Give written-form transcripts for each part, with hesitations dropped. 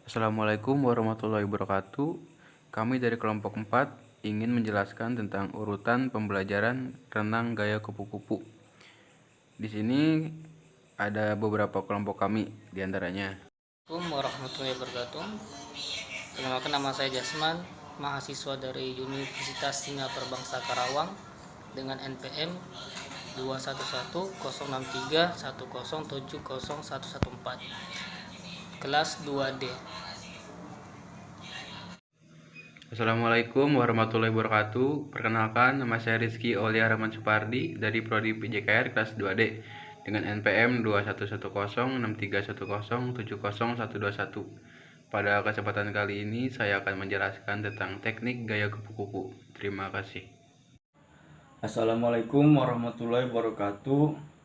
Assalamualaikum warahmatullahi wabarakatuh. Kami dari kelompok 4 ingin menjelaskan tentang urutan pembelajaran renang gaya kupu-kupu. Di sini ada beberapa kelompok kami diantaranya. Assalamualaikum warahmatullahi wabarakatuh. Perkenalkan, nama saya Jasman, mahasiswa dari Universitas Singapura Bangsa Karawang dengan NPM 2110631070114 kelas 2D. Assalamualaikum warahmatullahi wabarakatuh. Perkenalkan, nama saya Rizky Aulia Rahman Supardi dari Prodi PJKR kelas 2D dengan NPM 2110631070121. Pada kesempatan kali ini saya akan menjelaskan tentang teknik gaya kupu-kupu. Terima kasih. Assalamualaikum warahmatullahi wabarakatuh.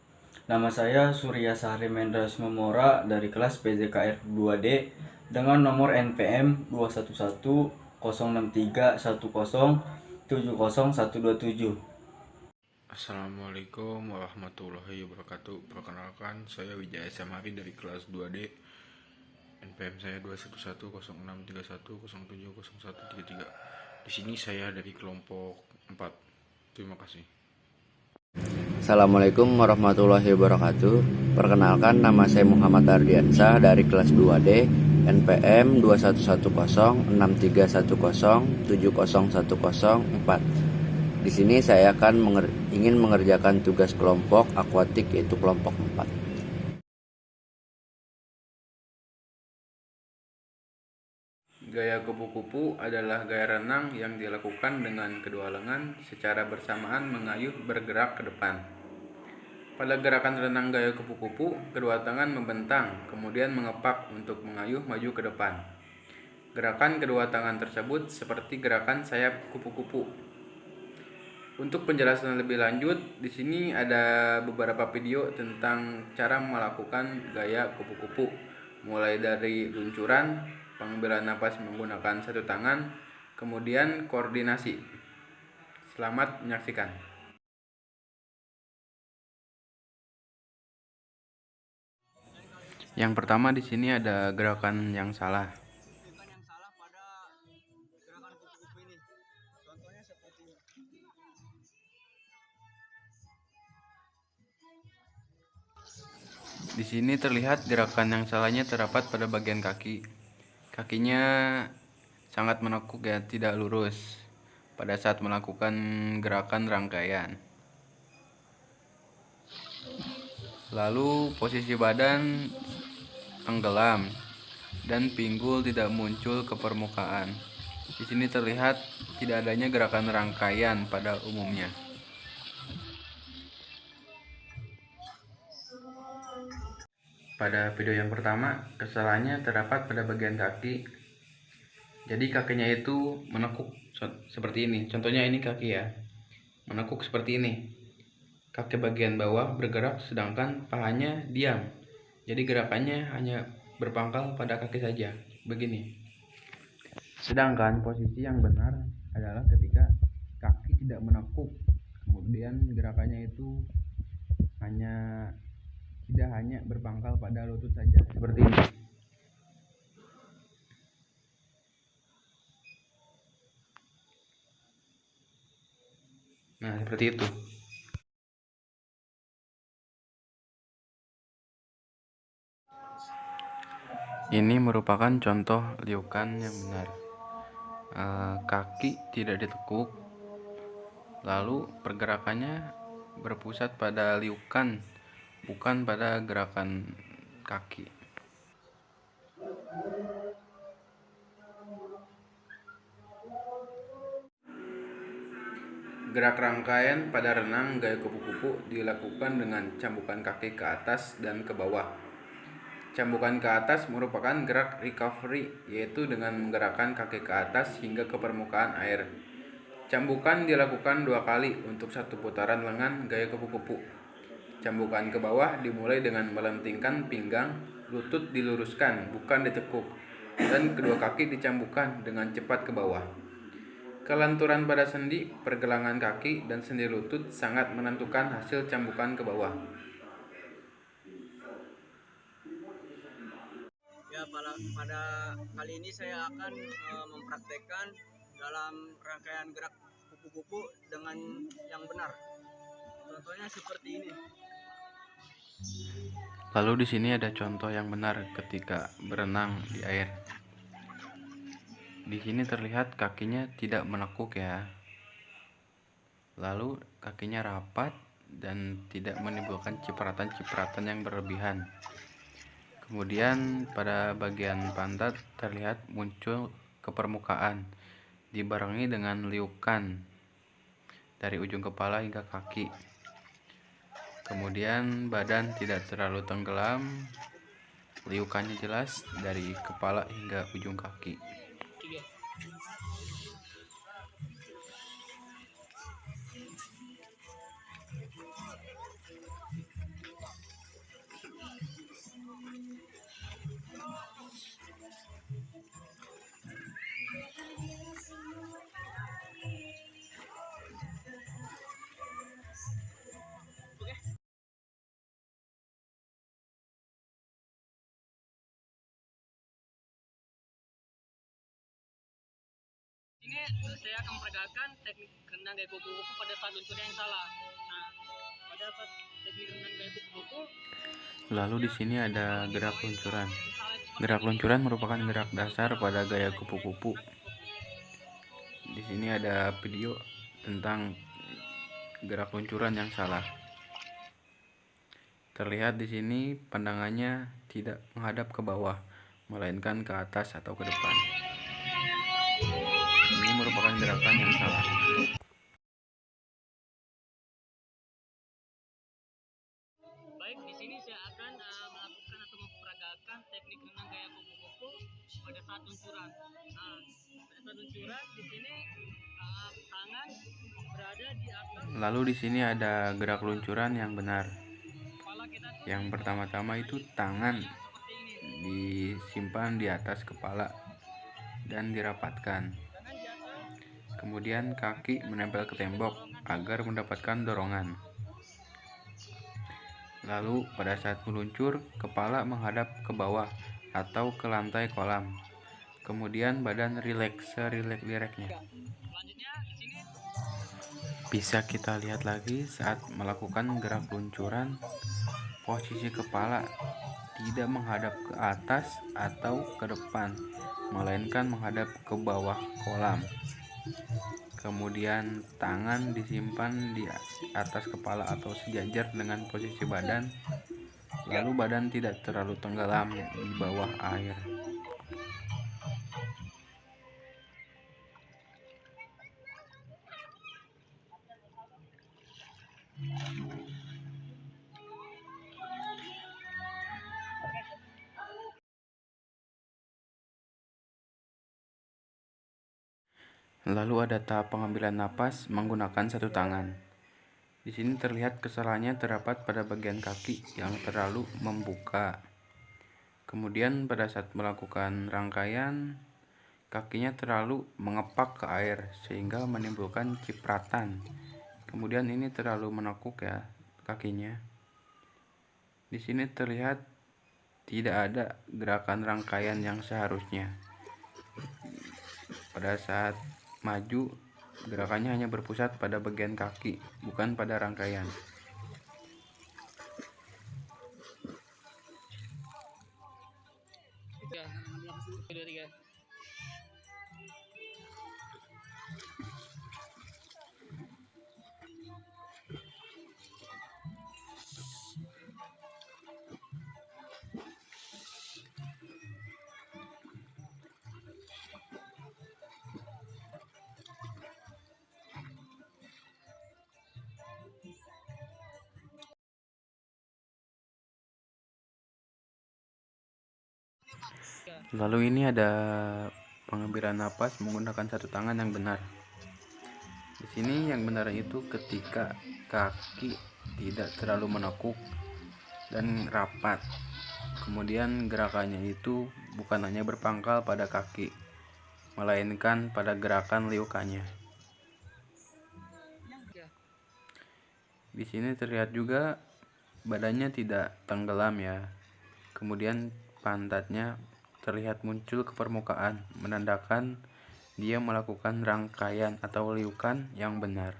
Nama saya Surya Sahri Mendras Memora dari kelas PJKR 2D dengan nomor NPM 2110631070127. Assalamualaikum warahmatullahi wabarakatuh. Perkenalkan, saya Wijaya Samari dari kelas 2D. NPM saya 2110631070133. Di sini saya dari kelompok 4. Terima kasih. Assalamualaikum warahmatullahi wabarakatuh. Perkenalkan, nama saya Muhammad Ardiansah dari kelas 2D, NPM 2110631070114. Di sini saya akan ingin mengerjakan tugas kelompok akuatik, yaitu kelompok 4. Gaya kupu-kupu adalah gaya renang yang dilakukan dengan kedua lengan secara bersamaan mengayuh bergerak ke depan. Pada gerakan renang gaya kupu-kupu, kedua tangan membentang, kemudian mengepak untuk mengayuh maju ke depan. Gerakan kedua tangan tersebut seperti gerakan sayap kupu-kupu. Untuk penjelasan lebih lanjut, di sini ada beberapa video tentang cara melakukan gaya kupu-kupu, mulai dari luncuran, pengambilan napas menggunakan satu tangan, kemudian koordinasi. Selamat menyaksikan. Yang pertama di sini ada gerakan yang salah. Di sini terlihat gerakan yang salahnya terdapat pada bagian kaki. Kakinya sangat menekuk ya, tidak lurus pada saat melakukan gerakan rangkaian. Lalu posisi badan tenggelam dan pinggul tidak muncul ke permukaan. Di sini terlihat tidak adanya gerakan rangkaian pada umumnya. Pada video yang pertama, kesalahannya terdapat pada bagian kaki. Jadi kakinya itu menekuk seperti ini. Contohnya ini kaki ya, menekuk seperti ini. Kaki bagian bawah bergerak sedangkan pahanya diam. Jadi gerakannya hanya berpangkal pada kaki saja, begini. Sedangkan posisi yang benar adalah ketika kaki tidak menekuk, kemudian gerakannya itu tidak hanya berpangkal pada lutut saja, seperti ini. Nah, seperti itu. Ini merupakan contoh liukan yang benar. Kaki tidak ditekuk, lalu pergerakannya berpusat pada liukan, bukan pada gerakan kaki. Gerak rangkaian pada renang gaya kupu-kupu dilakukan dengan cambukan kaki ke atas dan ke bawah. Cambukan ke atas merupakan gerak recovery, yaitu dengan menggerakkan kaki ke atas hingga ke permukaan air. Cambukan dilakukan 2 kali untuk satu putaran lengan gaya kupu-kupu. Cambukan ke bawah dimulai dengan melentingkan pinggang, lutut diluruskan, bukan ditekuk, dan kedua kaki dicambukan dengan cepat ke bawah. Kelenturan pada sendi, pergelangan kaki, dan sendi lutut sangat menentukan hasil cambukan ke bawah. pada kali ini saya akan mempraktekkan dalam rangkaian gerak kupu-kupu dengan yang benar. Contohnya seperti ini. Lalu di sini ada contoh yang benar ketika berenang di air. Di sini terlihat kakinya tidak menekuk ya. Lalu kakinya rapat dan tidak menimbulkan cipratan-cipratan yang berlebihan. Kemudian pada bagian pantat terlihat muncul ke permukaan, dibarengi dengan liukan dari ujung kepala hingga kaki. Kemudian badan tidak terlalu tenggelam, liukannya jelas dari kepala hingga ujung kaki. Ini saya akan memperagakan teknik renang gaya kupu-kupu pada saat luncurnya yang salah. Nah, pada saat teknik renang gaya kupu-kupu, Lalu di sini ada gerak luncuran. Gerak luncuran merupakan gerak dasar pada gaya kupu-kupu. Di sini ada video tentang gerak luncuran yang salah. Terlihat di sini pandangannya tidak menghadap ke bawah, melainkan ke atas atau ke depan. Ini merupakan gerakan yang salah. baik di sini saya akan melakukan atau memperagakan teknik renang gaya kupu-kupu pada saat luncuran. Nah, pada saat luncuran di sini tangan berada di atas Lalu di sini ada gerak luncuran yang benar. kepala kita tuh Yang pertama-tama itu tangan seperti ini. disimpan di atas kepala dan dirapatkan. Tangan di atas, Kemudian kaki menempel ke tembok agar mendapatkan dorongan. Lalu pada saat meluncur, kepala menghadap ke bawah atau ke lantai kolam. Kemudian badan rileks serilek-lireknya. selanjutnya di sini Bisa kita lihat lagi saat melakukan gerak luncuran, posisi kepala tidak menghadap ke atas atau ke depan, melainkan menghadap ke bawah kolam. Kemudian tangan disimpan di atas kepala atau sejajar dengan posisi badan, lalu badan tidak terlalu tenggelam di bawah air. Lalu ada tahap pengambilan napas menggunakan satu tangan. Di sini terlihat kesalahannya terdapat pada bagian kaki yang terlalu membuka. Kemudian pada saat melakukan rangkaian, kakinya terlalu mengepak ke air sehingga menimbulkan cipratan. Kemudian ini terlalu menekuk ya kakinya. Di sini terlihat tidak ada gerakan rangkaian yang seharusnya. Pada saat maju, gerakannya hanya berpusat pada bagian kaki, bukan pada rangkaian. ya, 1, 2, 3. Lalu ini ada pengambilan napas menggunakan satu tangan yang benar. Di sini yang benar itu ketika kaki tidak terlalu menekuk dan rapat. Kemudian gerakannya itu bukan hanya berpangkal pada kaki, melainkan pada gerakan liukannya. Di sini terlihat juga badannya tidak tenggelam ya. Kemudian pantatnya terlihat muncul ke permukaan, menandakan dia melakukan rangkaian atau liukan yang benar.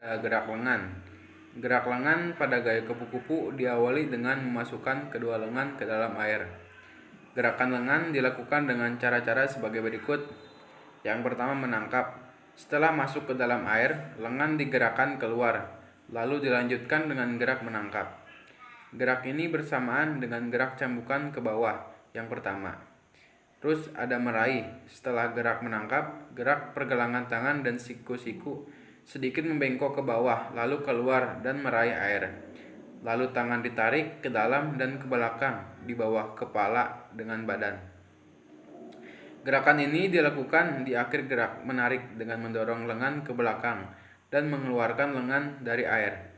Gerak lengan. Gerak lengan pada gaya kupu-kupu diawali dengan memasukkan kedua lengan ke dalam air. Gerakan lengan dilakukan dengan cara-cara sebagai berikut. Yang pertama, menangkap. Setelah masuk ke dalam air, lengan digerakkan keluar, lalu dilanjutkan dengan gerak menangkap. Gerak ini bersamaan dengan gerak cambukan ke bawah yang pertama. Terus ada meraih. Setelah gerak menangkap, gerak pergelangan tangan dan siku-siku sedikit membengkok ke bawah, lalu keluar dan meraih air. Lalu tangan ditarik ke dalam dan ke belakang di bawah kepala dengan badan. Gerakan ini dilakukan di akhir gerak menarik dengan mendorong lengan ke belakang dan mengeluarkan lengan dari air.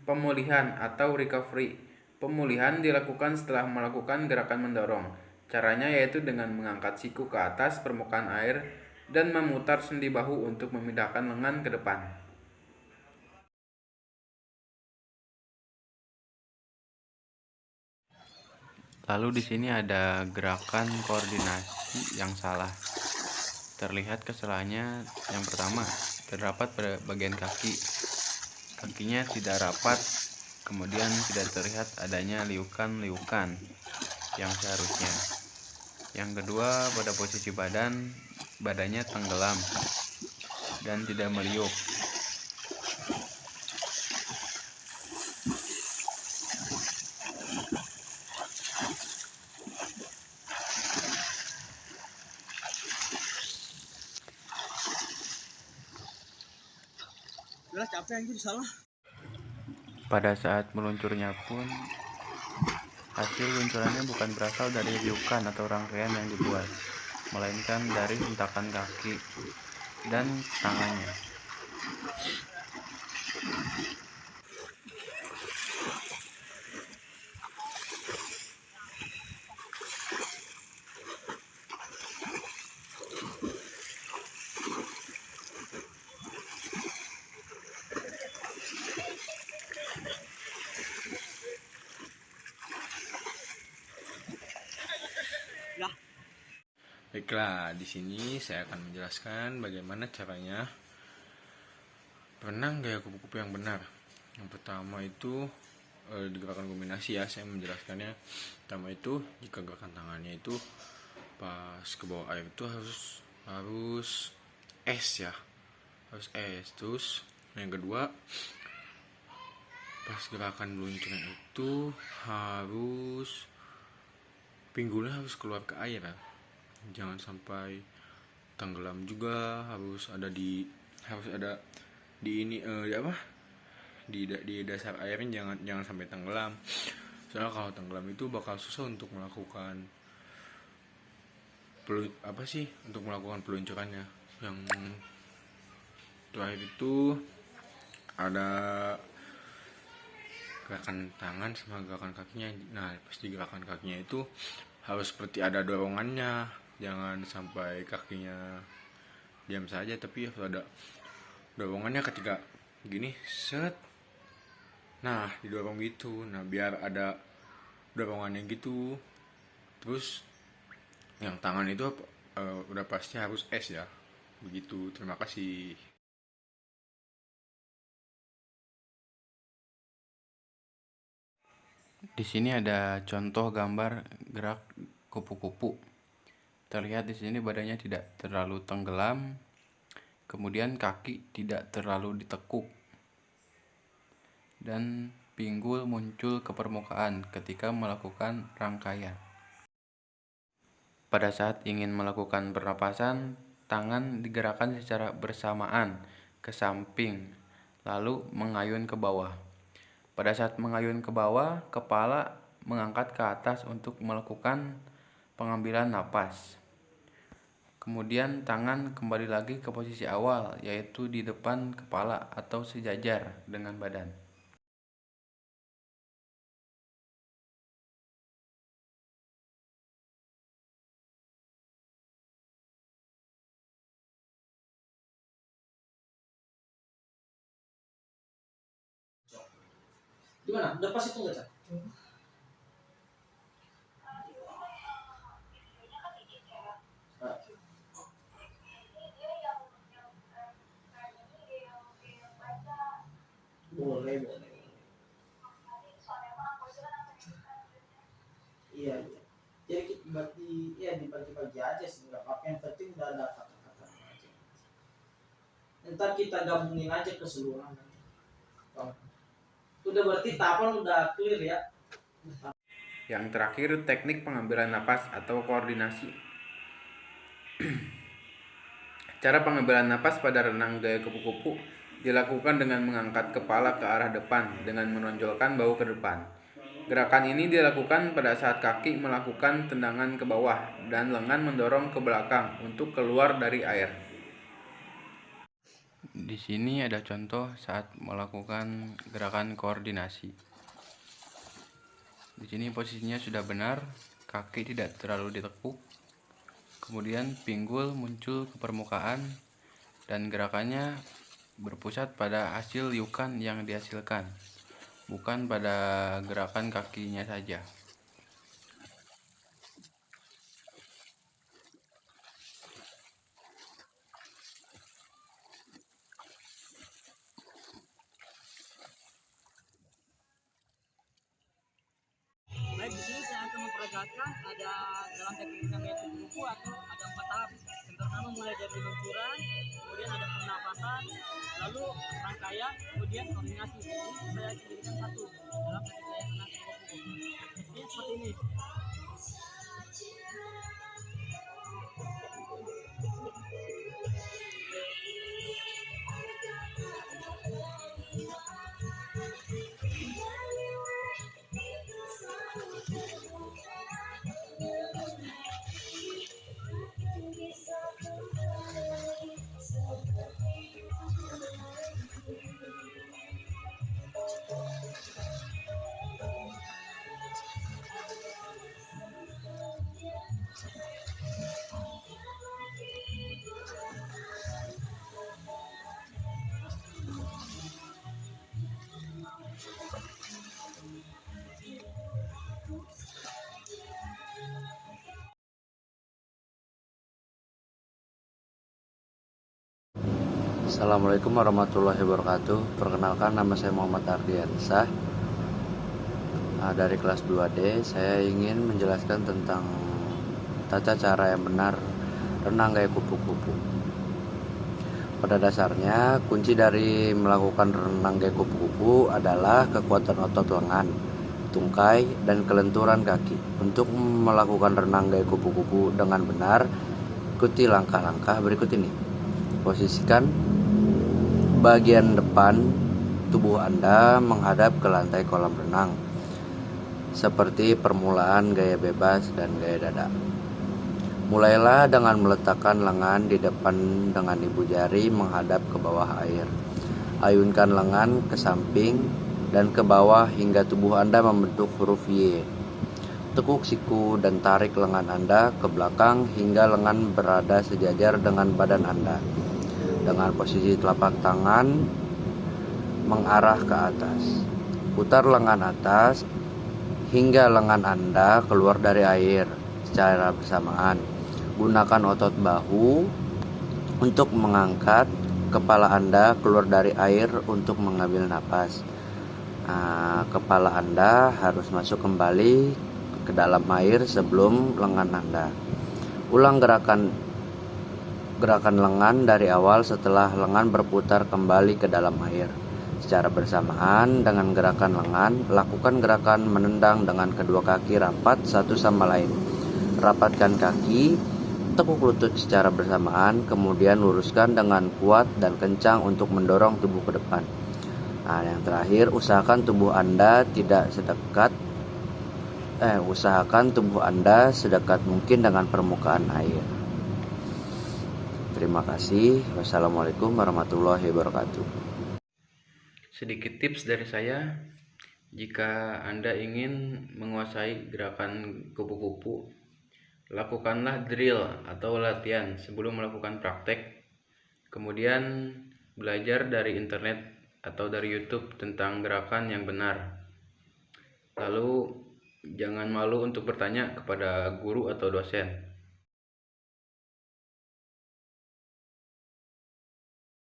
Pemulihan atau recovery. Pemulihan dilakukan setelah melakukan gerakan mendorong. Caranya yaitu dengan mengangkat siku ke atas permukaan air dan memutar sendi bahu untuk memindahkan lengan ke depan. Lalu di sini ada gerakan koordinasi yang salah. Terlihat kesalahannya. Yang pertama, terdapat pada bagian kaki. Kakinya tidak rapat, kemudian tidak terlihat adanya liukan-liukan yang seharusnya. Yang kedua, pada posisi badannya tenggelam dan tidak meliuk. Udah capek anjir, salah. Pada saat meluncurnya pun, hasil luncurannya bukan berasal dari liukan atau rangkaian yang dibuat, melainkan dari hentakan kaki dan tangannya. Baiklah, di sini saya akan menjelaskan bagaimana caranya berenang gaya kupu-kupu yang benar. Yang pertama itu di gerakan kombinasi ya, saya menjelaskannya. Pertama itu, jika gerakan tangannya itu pas ke bawah air itu harus S ya, harus S. Terus yang kedua, pas gerakan peluncuran itu harus pinggulnya harus keluar ke air ya. Jangan sampai tenggelam juga, harus ada di ini di dasar airnya, jangan sampai tenggelam. Soalnya kalau tenggelam itu bakal susah untuk melakukan peluncurannya. Yang terakhir itu ada gerakan tangan sama gerakan kakinya. Nah, pas di gerakan kakinya itu harus seperti ada dorongannya. Jangan sampai kakinya diam saja, tapi harus ada dorongannya ketika gini, set. Nah, didorong gitu. Nah, biar ada dorongannya gitu. Terus yang tangan itu udah pasti harus S ya. Begitu. Terima kasih. Di sini ada contoh gambar gerak kupu-kupu. Terlihat di sini badannya tidak terlalu tenggelam, kemudian kaki tidak terlalu ditekuk, dan pinggul muncul ke permukaan ketika melakukan rangkaian. Pada saat ingin melakukan pernapasan, tangan digerakkan secara bersamaan ke samping, lalu mengayun ke bawah. Pada saat mengayun ke bawah, kepala mengangkat ke atas untuk melakukan pengambilan napas. Kemudian tangan kembali lagi ke posisi awal, yaitu di depan kepala atau sejajar dengan badan. Gimana? Udah pas itu nggak, Cak? Nah, boleh, boleh. Iya, iya. Jadi berarti ya dibagi-bagi aja sih, nggak apa-apa. Yang penting udah ada kata-kata aja. Ntar kita gabungin aja keseluruhan. Oh. Udah berarti tahapan udah clear ya. Yang terakhir, teknik pengambilan napas atau koordinasi. Cara pengambilan napas pada renang gaya kupu-kupu dilakukan dengan mengangkat kepala ke arah depan dengan menonjolkan bahu ke depan. Gerakan ini dilakukan pada saat kaki melakukan tendangan ke bawah dan lengan mendorong ke belakang untuk keluar dari air. Di sini ada contoh saat melakukan gerakan koordinasi. Di sini posisinya sudah benar, kaki tidak terlalu ditekuk. Kemudian pinggul muncul ke permukaan dan gerakannya berpusat pada hasil liukan yang dihasilkan, bukan pada gerakan kakinya saja. Baik, di sini saya akan memperagakan ada dalam teknik renang gaya kupu-kupu atau ada 4 tahap. Yang pertama mulai dari luncuran, kemudian ada pernapasan, lalu rangkaian, kemudian koordinasi. Ini saya jadikan satu dalam teknik gaya renang kupu-kupu. Ini seperti ini. Assalamualaikum warahmatullahi wabarakatuh. Perkenalkan, nama saya Muhammad Ardiansah. Dari kelas 2D, saya ingin menjelaskan tentang tata cara yang benar renang gaya kupu-kupu. Pada dasarnya, kunci dari melakukan renang gaya kupu-kupu adalah kekuatan otot lengan, tungkai, dan kelenturan kaki. Untuk melakukan renang gaya kupu-kupu dengan benar, ikuti langkah-langkah berikut ini. Posisikan bagian depan tubuh Anda menghadap ke lantai kolam renang, seperti permulaan gaya bebas dan gaya dada. Mulailah dengan meletakkan lengan di depan dengan ibu jari menghadap ke bawah air. Ayunkan lengan ke samping dan ke bawah hingga tubuh Anda membentuk huruf Y. Tekuk siku dan tarik lengan Anda ke belakang hingga lengan berada sejajar dengan badan Anda. Dengan posisi telapak tangan mengarah ke atas. Putar lengan atas hingga lengan Anda keluar dari air secara bersamaan. Gunakan otot bahu untuk mengangkat kepala Anda keluar dari air untuk mengambil napas. Kepala Anda harus masuk kembali ke dalam air sebelum lengan Anda. Ulang gerakan lengan dari awal setelah lengan berputar kembali ke dalam air. Secara bersamaan dengan gerakan lengan, lakukan gerakan menendang dengan kedua kaki rapat satu sama lain. Rapatkan kaki, tekuk lutut secara bersamaan, kemudian luruskan dengan kuat dan kencang untuk mendorong tubuh ke depan. Yang terakhir, usahakan tubuh Anda sedekat mungkin dengan permukaan air. Terima kasih. Wassalamualaikum warahmatullahi wabarakatuh. Sedikit tips dari saya, jika Anda ingin menguasai gerakan kupu-kupu, lakukanlah drill atau latihan sebelum melakukan praktek. Kemudian belajar dari internet atau dari YouTube tentang gerakan yang benar. Lalu jangan malu untuk bertanya kepada guru atau dosen.